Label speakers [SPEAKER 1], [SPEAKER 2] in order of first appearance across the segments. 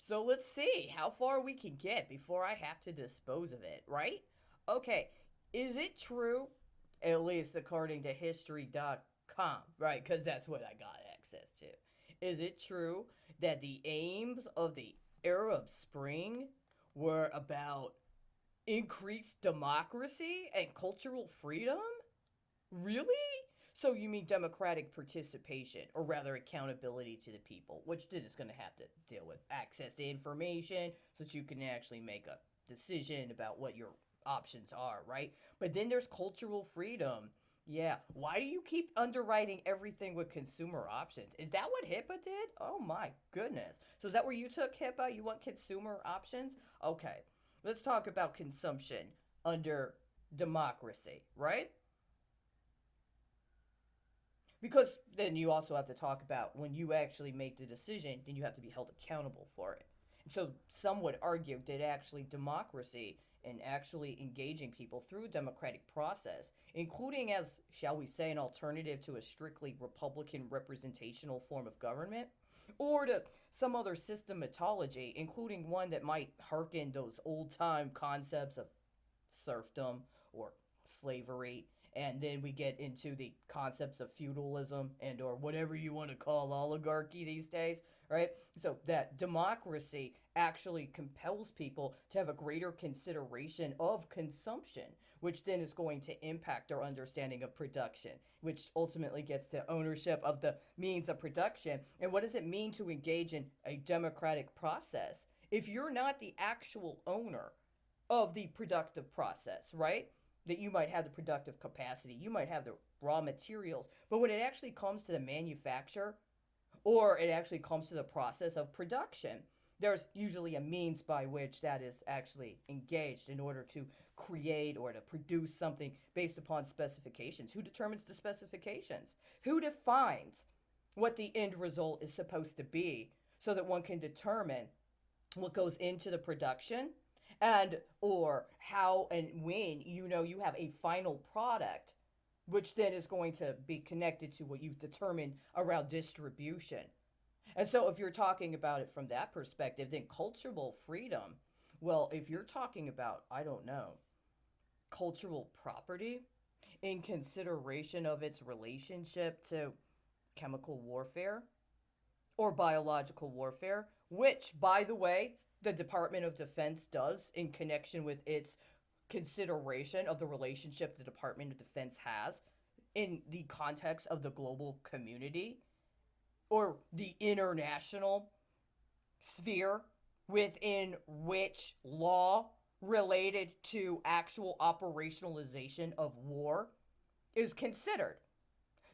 [SPEAKER 1] So let's see how far we can get before I have to dispose of it, right? Okay, is it true, at least according to history.com, right? Because that's what I got access to. Is it true that the aims of the Arab Spring were about increased democracy and cultural freedom? Really? So you mean democratic participation, or rather accountability to the people, which then is going to have to deal with access to information so that you can actually make a decision about what your options are, right? But then there's cultural freedom. Yeah. Why do you keep underwriting everything with consumer options? Is that what HIPAA did? Oh my goodness. So is that where you took HIPAA? You want consumer options? Okay. Let's talk about consumption under democracy, right? Because then you also have to talk about when you actually make the decision, then you have to be held accountable for it. And so some would argue that actually democracy and actually engaging people through a democratic process, including as, shall we say, an alternative to a strictly Republican representational form of government, or to some other systematology, including one that might hearken those old time concepts of serfdom or slavery, and then we get into the concepts of feudalism and or whatever you want to call oligarchy these days, right? So that democracy actually compels people to have a greater consideration of consumption, which then is going to impact our understanding of production, which ultimately gets to ownership of the means of production. And what does it mean to engage in a democratic process if you're not the actual owner of the productive process, right? That you might have the productive capacity, you might have the raw materials, but when it actually comes to the manufacture or it actually comes to the process of production, there's usually a means by which that is actually engaged in order to create or to produce something based upon specifications. Who determines the specifications? Who defines what the end result is supposed to be so that one can determine what goes into the production and or how and when you know you have a final product, which then is going to be connected to what you've determined around distribution. And so if you're talking about it from that perspective, then cultural freedom, well, if you're talking about, I don't know, cultural property in consideration of its relationship to chemical warfare or biological warfare, which, by the way, the Department of Defense does in connection with its consideration of the relationship the Department of Defense has in the context of the global community or the international sphere within which law related to actual operationalization of war is considered.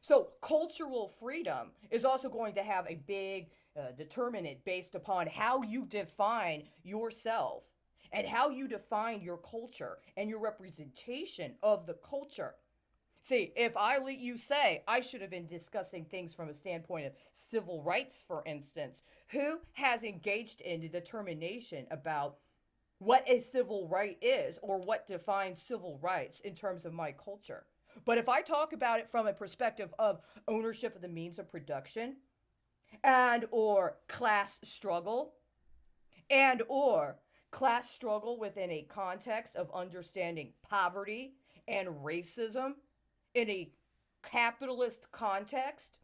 [SPEAKER 1] So, cultural freedom is also going to have a big determinant based upon how you define yourself and how you define your culture and your representation of the culture. See, if I let you say I should have been discussing things from a standpoint of civil rights, for instance, who has engaged in the determination about what a civil right is or what defines civil rights in terms of my culture? But if I talk about it from a perspective of ownership of the means of production and or class struggle and or class struggle within a context of understanding poverty and racism in a capitalist context,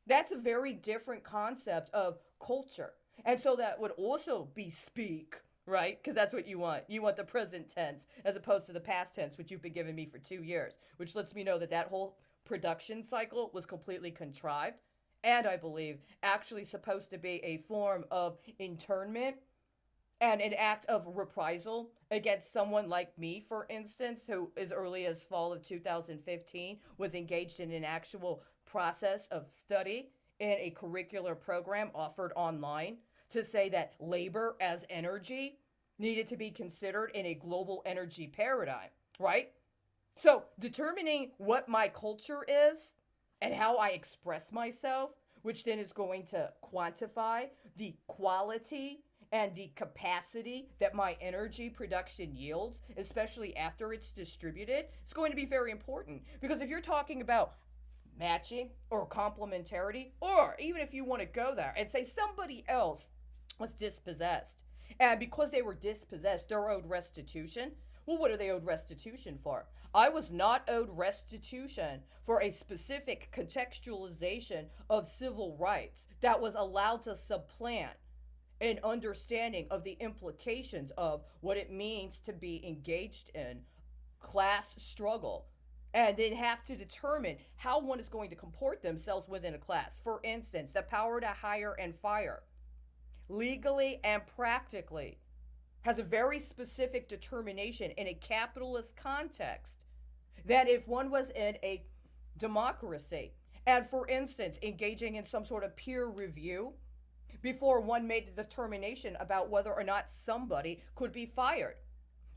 [SPEAKER 1] that's a very different concept of culture. And so that would also be speak, right? Because that's what you want. You want the present tense as opposed to the past tense, which you've been giving me for 2 years, which lets me know that that whole production cycle was completely contrived and I believe actually supposed to be a form of internment and an act of reprisal against someone like me, for instance, who as early as fall of 2015 was engaged in an actual process of study in a curricular program offered online to say that labor as energy needed to be considered in a global energy paradigm, right? So, determining what my culture is and how I express myself, which then is going to quantify the quality and the capacity that my energy production yields, especially after it's distributed, it's going to be very important. Because if you're talking about matching or complementarity, or even if you want to go there and say somebody else was dispossessed. And because they were dispossessed, they're owed restitution. Well, what are they owed restitution for? I was not owed restitution for a specific contextualization of civil rights that was allowed to supplant an understanding of the implications of what it means to be engaged in class struggle and then have to determine how one is going to comport themselves within a class. For instance, the power to hire and fire, legally and practically, has a very specific determination in a capitalist context that if one was in a democracy and, for instance, engaging in some sort of peer review before one made the determination about whether or not somebody could be fired.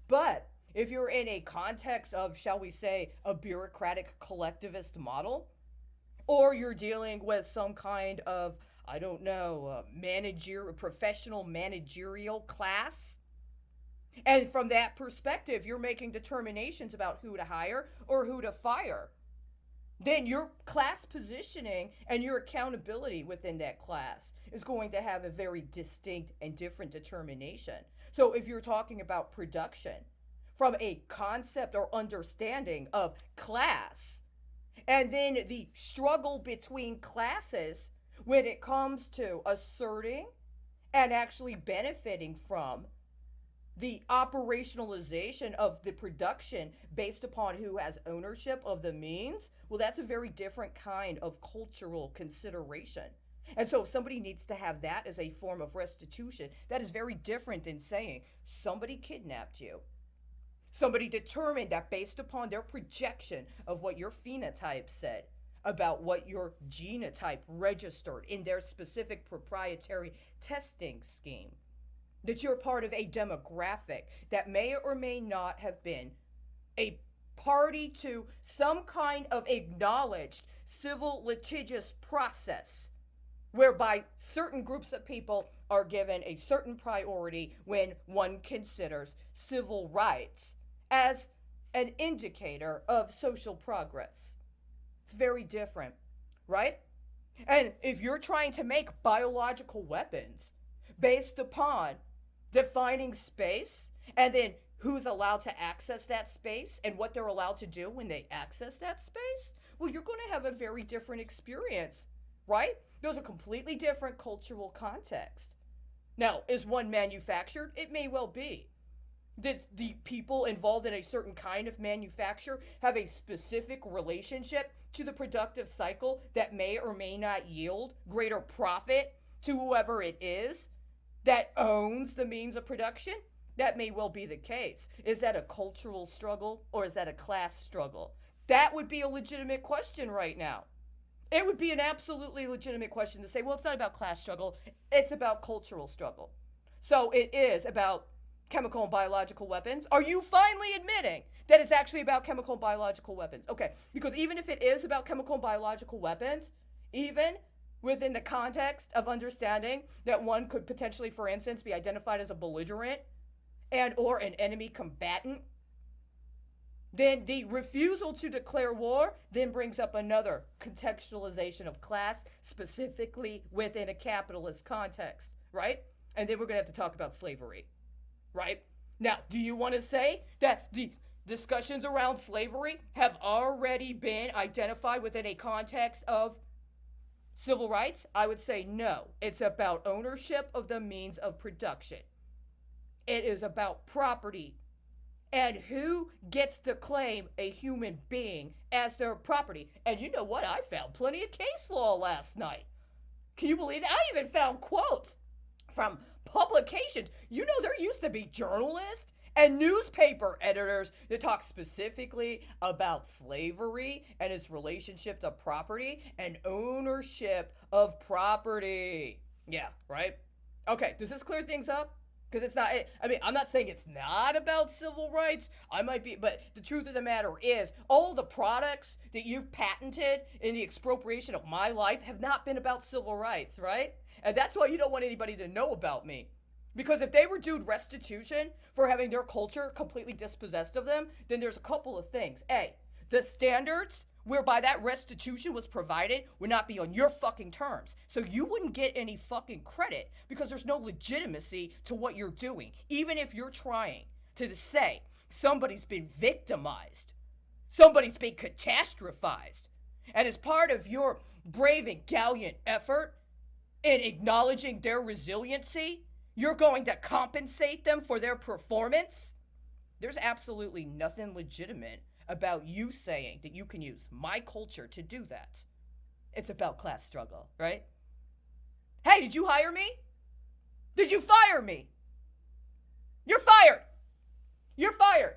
[SPEAKER 1] But if you're in a context of, shall we say, a bureaucratic collectivist model, or you're dealing with some kind of, I don't know, professional managerial class, and from that perspective, you're making determinations about who to hire or who to fire, then your class positioning and your accountability within that class is going to have a very distinct and different determination. So if you're talking about production from a concept or understanding of class, and then the struggle between classes when it comes to asserting and actually benefiting from the operationalization of the production based upon who has ownership of the means, well, that's a very different kind of cultural consideration. And so if somebody needs to have that as a form of restitution, that is very different than saying somebody kidnapped you. Somebody determined that based upon their projection of what your phenotype said about what your genotype registered in their specific proprietary testing scheme, that you're part of a demographic that may or may not have been a party to some kind of acknowledged civil litigious process whereby certain groups of people are given a certain priority when one considers civil rights as an indicator of social progress. It's very different, right? And if you're trying to make biological weapons based upon defining space and then who's allowed to access that space and what they're allowed to do when they access that space, well, you're going to have a very different experience, right? Those are completely different cultural contexts. Now, is one manufactured? It may well be. Did the people involved in a certain kind of manufacture have a specific relationship to the productive cycle that may or may not yield greater profit to whoever it is that owns the means of production? That may well be the case. Is that a cultural struggle or is that a class struggle? That would be a legitimate question right now. It would be an absolutely legitimate question to say, well, it's not about class struggle, it's about cultural struggle. So it is about chemical and biological weapons. Are you finally admitting that it's actually about chemical and biological weapons? Okay, because even if it is about chemical and biological weapons, even within the context of understanding that one could potentially, for instance, be identified as a belligerent and or an enemy combatant, then the refusal to declare war then brings up another contextualization of class, specifically within a capitalist context, right? And then we're going to have to talk about slavery, right? Now, do you want to say that the discussions around slavery have already been identified within a context of civil rights? I would say no. It's about ownership of the means of production. It is about property and who gets to claim a human being as their property. And you know what? I found plenty of case law last night. Can you believe that? I even found quotes from publications. You know, there used to be journalists and newspaper editors that talk specifically about slavery and its relationship to property and ownership of property. Yeah, right? Okay, does this clear things up? Because it's not, I mean, I'm not saying it's not about civil rights. I might be, but the truth of the matter is, all the products that you've patented in the expropriation of my life have not been about civil rights, right? And that's why you don't want anybody to know about me. Because if they were due restitution for having their culture completely dispossessed of them, then there's a couple of things. A, the standards whereby that restitution was provided would not be on your fucking terms. So you wouldn't get any fucking credit because there's no legitimacy to what you're doing. Even if you're trying to say somebody's been victimized, somebody's been catastrophized, and as part of your brave and gallant effort in acknowledging their resiliency, you're going to compensate them for their performance. There's absolutely nothing legitimate about you saying that you can use my culture to do that. It's about class struggle, right? Hey, did you hire me? Did you fire me? You're fired. You're fired.